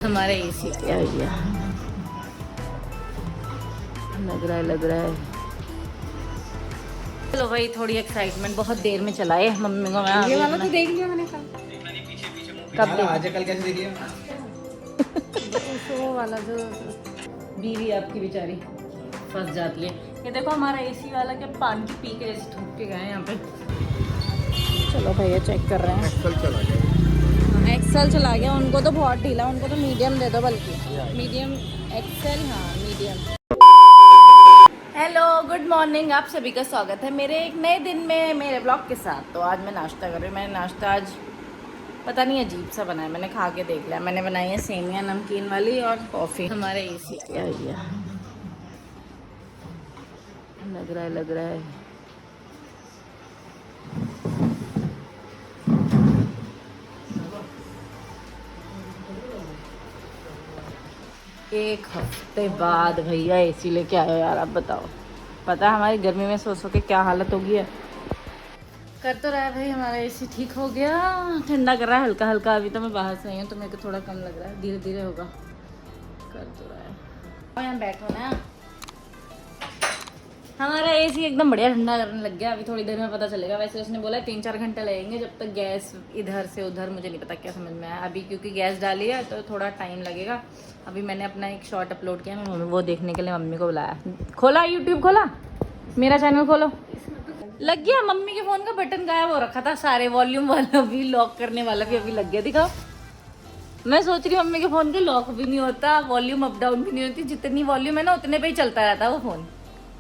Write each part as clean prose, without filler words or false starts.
हमारा एसी क्या गया, लग रहा है। चलो भाई, थोड़ी एक्साइटमेंट बहुत देर में चला है। मम्मी को मैं ये वाला तो देख लिया मैंने कल। कब देख? आज कल कैसे देख लिया? वो वाला जो बीवी आपकी बेचारी फंस जाती है। ये देखो हमारा एसी वाला क्या पानी की पी के जैसे थूक के गए हैं यहाँ पे। चलो भैया चेक कर रहे हैं। एक्सेल चला गया। एक्सेल चला गया, उनको तो बहुत ढीला, उनको तो मीडियम दे दो, बल्कि मीडियम एक्सेल, हाँ मीडियम। हेलो गुड मॉर्निंग, आप सभी का स्वागत है मेरे एक नए दिन में मेरे ब्लॉग के साथ। तो आज मैं नाश्ता कर रही हूँ। मैंने नाश्ता आज पता नहीं अजीब सा बनाया, मैंने खा के देख लिया। मैंने बनाई है सेमिया नमकीन वाली और कॉफ़ी। हमारे एसी क्या गया, लग रहा है। एक हफ्ते बाद भैया एसी लेके आए हो यार, आप बताओ। पता है हमारी गर्मी में सो के क्या हालत होगी है। कर तो रहा है भाई, हमारा एसी ठीक हो गया, ठंडा कर रहा है हल्का हल्का। अभी तो मैं बाहर से आई हूँ तो मेरे को थोड़ा कम लग रहा है, धीरे धीरे होगा। कर तो रहा है। और यहाँ बैठो ना, हमारा एसी एकदम बढ़िया ठंडा करने लग गया। अभी थोड़ी देर में पता चलेगा। वैसे उसने बोला 3-4 घंटे लगेंगे, जब तक गैस इधर से उधर, मुझे नहीं पता क्या समझ में आया अभी, क्योंकि गैस डाली है तो थोड़ा टाइम लगेगा। अभी मैंने अपना एक शॉर्ट अपलोड किया, मैं वो देखने के लिए मम्मी को बुलाया। खोला यूट्यूब, खोला मेरा चैनल, खोलो। लग गया। मम्मी के फ़ोन का बटन गायब हो रखा था, सारे वॉल्यूम वाला भी, लॉक करने वाला भी अभी लग गया। दिखाओ। मैं सोच रही हूँ मम्मी के फ़ोन के लॉक भी नहीं होता, वॉल्यूम अप डाउन भी नहीं होती, जितनी वॉल्यूम है ना उतने पे ही चलता रहता है वो फ़ोन,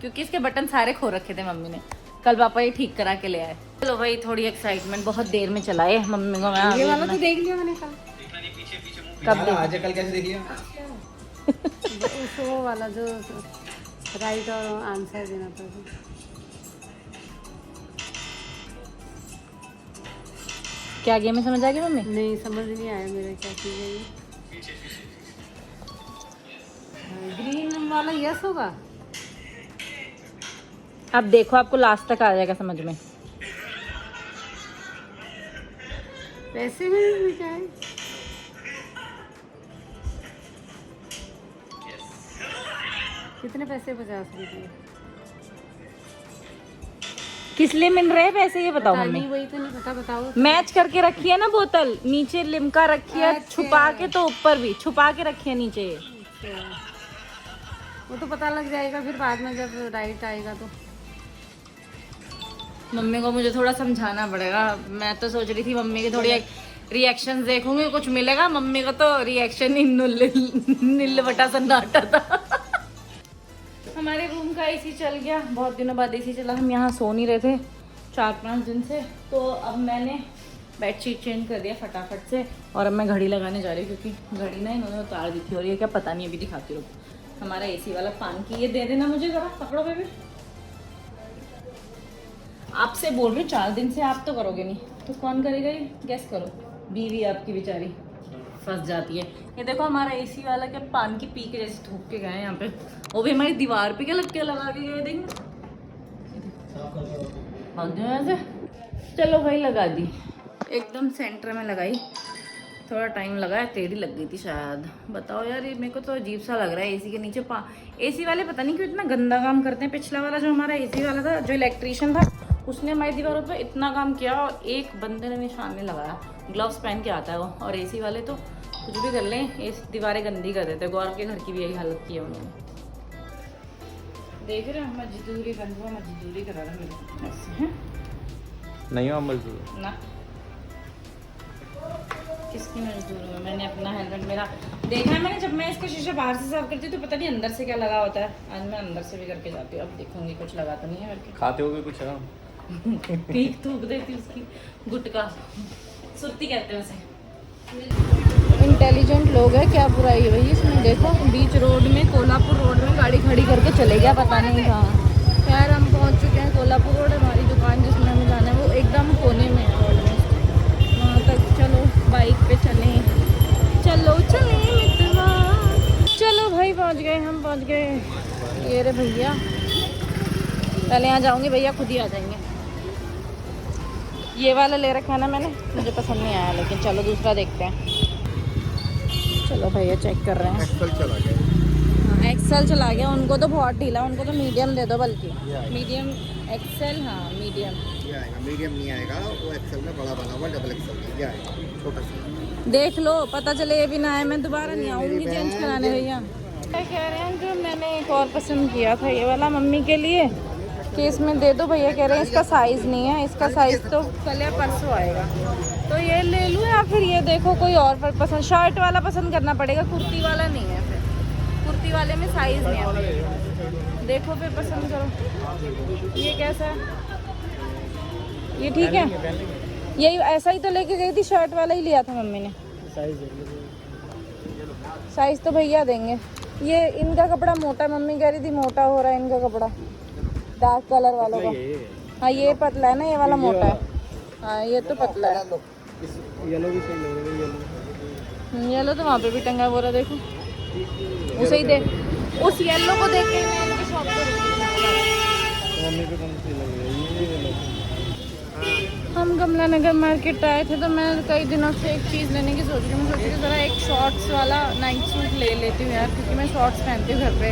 क्योंकि इसके बटन सारे खो रखे थे मम्मी ने। कल पापा ये ठीक करा के ले आए। चलो भाई, थोड़ी एक्साइटमेंट बहुत देर में चला है। मम्मी को मैं ये वाला तो देख लिया मैंने कल। कब देख? आज कल कैसे देख लिया? वो वाला जो राइट और आंसर देना पड़ेगा। क्या गेम में समझ आ गई मम्मी? नहीं समझ नहीं आया मेरा क्या चीज़ है ये। ग्रीन वाला यस होगा। अब देखो, आपको लास्ट तक आ जाएगा समझ में। पैसे में क्या है? कितने पैसे? 50 रुपये। किस लिए मिल रहे हैं पैसे, ये बताओ मम्मी। नहीं वही तो नहीं पता, बताओ। मैच करके रखी है ना बोतल, नीचे लिम्का रखी है, अच्छा। छुपा के, तो ऊपर भी छुपा के रखी है नीचे। अच्छा। वो तो पता लग जाएगा फिर बाद में जब राइट आएगा तो। मम्मी को मुझे थोड़ा समझाना पड़ेगा। मैं तो सोच रही थी मम्मी की थोड़ी रिएक्शन देखूंगी, कुछ मिलेगा। मम्मी को तो रिएक्शन ही नील बटा सन्नाटा था। हमारे रूम का एसी चल गया, बहुत दिनों बाद एसी चला। हम यहाँ सो नहीं रहे थे 4-5 दिन से, तो अब मैंने बेडशीट चेंज कर दिया फटाफट से। और अब मैं घड़ी लगाने जा रही हूँ, क्योंकि घड़ी ना इन्होंने उतार दी थी, और ये क्या पता नहीं, अभी दिखाती हूँ। हमारा एसी वाला पान की ये दे देना मुझे ज़रा, पकड़ो बेबी। आपसे बोल रही हूँ 4 दिन से, आप तो करोगे नहीं तो कौन करेगा ये, गैस करो। बीवी आपकी बेचारी फंस जाती है। ये देखो हमारा एसी वाला क्या पान की पी के जैसे थूक के गए हैं यहाँ पे। वो भी हमारी दीवार पे क्या लग के लगा के गए, देखेंगे। चलो भाई, लगा दी, एकदम सेंटर में लगाई। थोड़ा टाइम लगा है, टेढ़ी लग गई थी शायद। बताओ यार, ये मेरे को तो अजीब सा लग रहा है। एसी के नीचे एसी वाले पता नहीं क्यों इतना गंदा काम करते हैं। पिछला वाला जो हमारा एसी वाला था, जो इलेक्ट्रीशियन था, उसने हमारी दीवारों पे इतना काम किया और एक बंदे ने निशान नहीं लगाया। ग्लव्स पहन के आता है वो। और एसी वाले तो कुछ भी कर लें, दीवारें गंदी कर देते हैं। गौरव के घर की भी यही हालत की है उन्होंने। देख रहे हो, मजदूरी बंधुआ मजदूरी करा रहा है ऐसे हैं। नहीं हो मजदूर ना, किसकी मजदूर हूँ मैंने? अपना हेलमेट मेरा देखा है मैंने। जब मैं इसका शीशा बाहर से साफ करती हूँ तो पता नहीं अंदर से क्या लगा होता है। आज मैं अंदर से भी करके जाती हूँ, अब देखूंगी कुछ लगा तो नहीं है करके। खाते हो कुछ है? पीक थूक देती उसकी, गुटका सुरती कहते हैं उसे। इंटेलिजेंट लोग है, क्या बुराई है भाई इसमें। देखो बीच रोड में, कोल्हापुर रोड में गाड़ी खड़ी करके चले गया, पता नहीं कहाँ। यार हम पहुँच चुके हैं कोल्हापुर रोड। हमारी दुकान जिसमें हमें जाना है वो एकदम कोने में है ऑलमोस्ट, वहाँ तक। चलो बाइक पे चलें, चलो चलें मित्रवा। चलो भाई, पहुँच गए, हम पहुँच गए। ये रे भैया, पहले यहाँ जाऊँगी, भैया खुद ही आ जाएंगे। ये वाला ले रखा है ना मैंने, मुझे पसंद नहीं आया, लेकिन चलो दूसरा देखते हैं। चलो भैया चेक कर रहे हैं। एक्सेल चला गया। एक्सेल चला गया, उनको तो बहुत ढीला, उनको तो मीडियम दे दो बल्कि। ये आएगा। मीडियम एक्सेल, हाँ मीडियम। ये आएगा, मीडियम नहीं आएगा, वो एक्सेल में बड़ा बना हुआ डबल एक्सेल में, ये आएगा छोटा सा। देख लो, पता चले ये भी ना है, मैं दोबारा नहीं आऊँगी चेंज कराने भैया। क्या कह रहे हैं, जो मैंने एक और पसंद किया था ये वाला मम्मी के लिए कि इसमें दे दो, भैया कह रहे हैं इसका साइज़ नहीं है, इसका साइज़ तो कल या परसों आएगा, तो ये ले लूँ या फिर ये देखो कोई और पर पसंद, शर्ट वाला पसंद करना पड़ेगा, कुर्ती वाला नहीं है, फिर कुर्ती वाले में साइज़ नहीं है, देखो फिर पसंद करो। ये कैसा है, ये ठीक है, यही ऐसा ही तो लेके गई थी, शर्ट वाला ही लिया था मम्मी ने। साइज़ तो भैया देंगे। ये इनका कपड़ा मोटा, मम्मी कह रही थी मोटा हो रहा है इनका कपड़ा, डार्क कलर वालों का। हाँ ये पतला है ना, ये वाला मोटा है। हाँ ये तो पतला है। येलो भी सही लग रहा है, येलो। येलो तो वहाँ पे भी टंगा है, बोला देखो, उसे ही देख, उस येलो को देख के मैं इनकी शॉप पर रुकी। मम्मी पे कौन सी लग रही है, ये येलो। हम कमला नगर मार्केट आए थे, तो मैं कई दिनों से एक चीज़ लेने की सोच रही हूँ। मैं सोच रही हूँ ज़रा एक शॉर्ट्स वाला नाइट सूट ले लेती हूँ यार, क्योंकि मैं शॉर्ट्स पहनती हूँ घर पे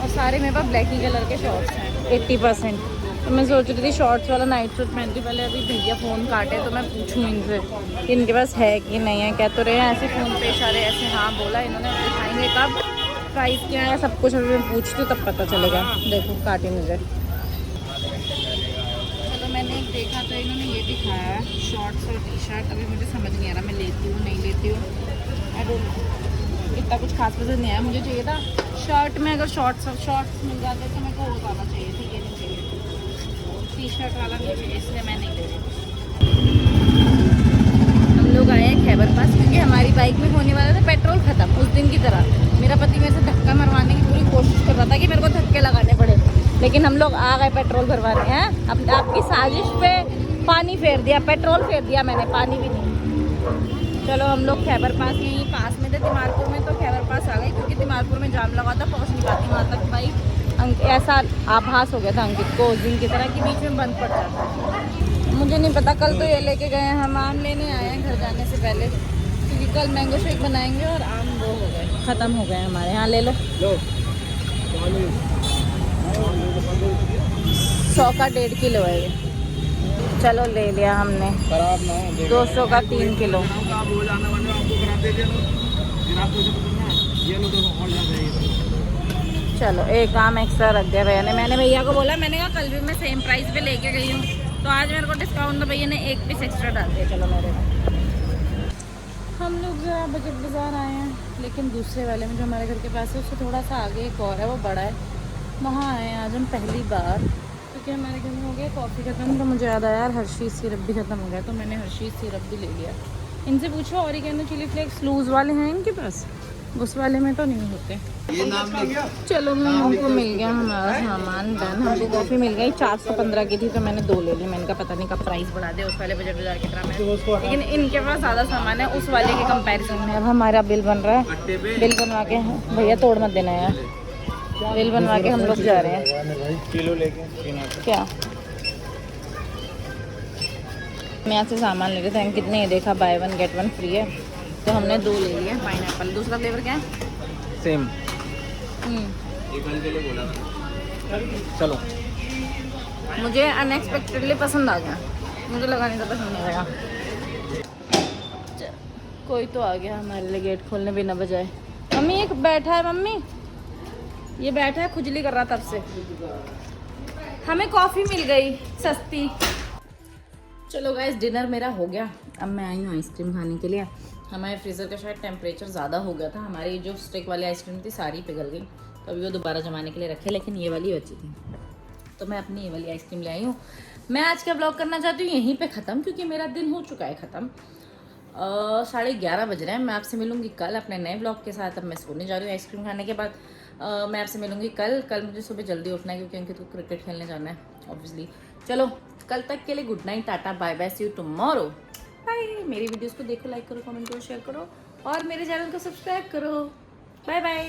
और सारे मेरे पास ब्लैक ही कलर के शॉर्ट्स हैं 80%। तो मैं सोच रही थी शॉर्ट्स वाला नाइट सूट पहनती हूँ। पहले अभी भैया फ़ोन काटे तो मैं पूछूँ इनसे कि इनके पास है कि नहीं है। कह तो रहे हैं ऐसे फ़ोन पे इशारे ऐसे, हाँ बोला इन्होंने, दिखाएंगे कब, प्राइस क्या है, सब कुछ अभी मैं पूछती हूँ तब पता चलेगा। देखो काटे मुझे, मैंने एक देखा तो इन्होंने ये दिखाया है शॉर्ट्स और टी शर्ट। अभी मुझे समझ नहीं आ रहा मैं लेती हूँ नहीं लेती हूँ, आई डोंट नो, इतना कुछ खास पसंद नहीं आया। मुझे चाहिए था शर्ट में, अगर शॉर्ट्स मिल जाते तो मेरे को वो ज़्यादा चाहिए थी, ये नहीं चाहिए, टी शर्ट वाला नहीं चाहिए, इसलिए मैं नहीं ले रही। हम लोग आए हैं खैबर पास, क्योंकि हमारी बाइक में होने वाला था पेट्रोल ख़त्म उस दिन की तरह। मेरा पति मेरे से धक्का मरवाने की पूरी कोशिश कर रहा था कि मेरे को धक्के लगाने पड़े, लेकिन हम लोग आ गए पेट्रोल भरवाने हैं। अब आपकी साजिश पे पानी फेर दिया, पेट्रोल फेर दिया मैंने, पानी भी नहीं। चलो हम लोग खैबर पास, यहीं पास में थे तिमारपुर में, तो खैबर पास आ गए, क्योंकि तिमारपुर में जाम लगा था, पहुंच नहीं पाती वहाँ तक बाइक। ऐसा आभास हो गया था अंकित को उस दिन की तरह कि बीच में बंद पड़ जाता। मुझे नहीं पता, कल तो ये लेके गए हैं, हम आम लेने आए हैं घर जाने से पहले, क्योंकि कल मैंगो शेक बनाएंगे और आम वो हो गए, ख़त्म हो गए हमारे यहाँ। ले लो 100 का 1.5 किलो है ये। चलो ले लिया हमने, 200 का 3 किलो। चलो एक आम एक्स्ट्रा रख दिया भैया ने। मैंने भैया को बोला, मैंने कहा कल भी मैं सेम प्राइस पे लेके गई हूँ, तो आज मेरे को डिस्काउंट तो भैया ने एक पीस एक्स्ट्रा डाल दिया। चलो मेरे हम लोग जरा बजट बाज़ार आए हैं, लेकिन दूसरे वाले में जो हमारे घर के पास है उससे थोड़ा सा आगे एक और है, वो बड़ा है, वहाँ आए हैं आज हम पहली बार, क्योंकि हमारे घर में हो गया कॉफ़ी ख़त्म। तो मुझे याद आया यार हर्शीज़ सिरप भी ख़त्म हो गया, तो मैंने हर्शीज़ सिरप भी ले लिया। इनसे पूछो ऑरिगेनो चिली फ्लेक्स लूज़ वाले हैं इनके पास, उस वाले में तो नहीं होते। ये नाम लिखा। चलो हमको मिल गया हमारा सामान डन। हमको कॉफ़ी मिल गई 415 की थी, तो मैंने 2 ले ली। मैंने कहा पता नहीं कब प्राइस बढ़ा दे, उस वाले बजट बाजार की तरह में, लेकिन इनके पास ज़्यादा सामान है उस वाले के कंपैरिजन में। अब हमारा बिल बन रहा है, बिल बनवा के भैया तोड़ मत देना यार, बिल बनवा के हम लोग जा रहे हैं। किलो लेके क्या मैं यहाँ से सामान ले रहे थे, कितने देखा बाय 1 गेट 1 फ्री है, तो हमने 2 ले लिए। पाइनएप्पल, दूसरा फ्लेवर क्या है? सेम। चलो मुझे अनएक्सपेक्टेडली पसंद आ गया, मुझे लगा नहीं था पसंद आएगा। कोई तो आ गया हमारे लिए गेट खोलने बिना बजाए। मम्मी एक बैठा है, मम्मी ये बैठा है, खुजली कर रहा तब से। हमें कॉफ़ी मिल गई सस्ती। चलो गाइस डिनर मेरा हो गया, अब मैं आई हूँ आइसक्रीम खाने के लिए। हमारे फ्रीज़र का शायद टेम्परेचर ज़्यादा हो गया था, हमारी जो स्टिक वाली आइसक्रीम थी सारी पिघल गई, तो अभी वो दोबारा जमाने के लिए रखे, लेकिन ये वाली बची थी, तो मैं अपनी ये वाली आइसक्रीम ले आई हूँ। मैं आज का ब्लॉग करना चाहती हूँ यहीं पे ख़त्म, क्योंकि मेरा दिन हो चुका है ख़त्म। 11:30 बज रहे हैं। मैं आपसे मिलूँगी कल अपने नए ब्लॉग के साथ। अब मैं सोने जा रही हूँ आइसक्रीम खाने के बाद। मैं आपसे मिलूँगी कल मुझे सुबह जल्दी उठना है, क्योंकि उनके तो क्रिकेट खेलने जाना है ऑब्वियसली। चलो कल तक के लिए good night, tata bye bye, see you tomorrow, bye. मेरी वीडियोस को देखो, लाइक करो, कमेंट करो, शेयर करो और मेरे चैनल को सब्सक्राइब करो। Bye bye.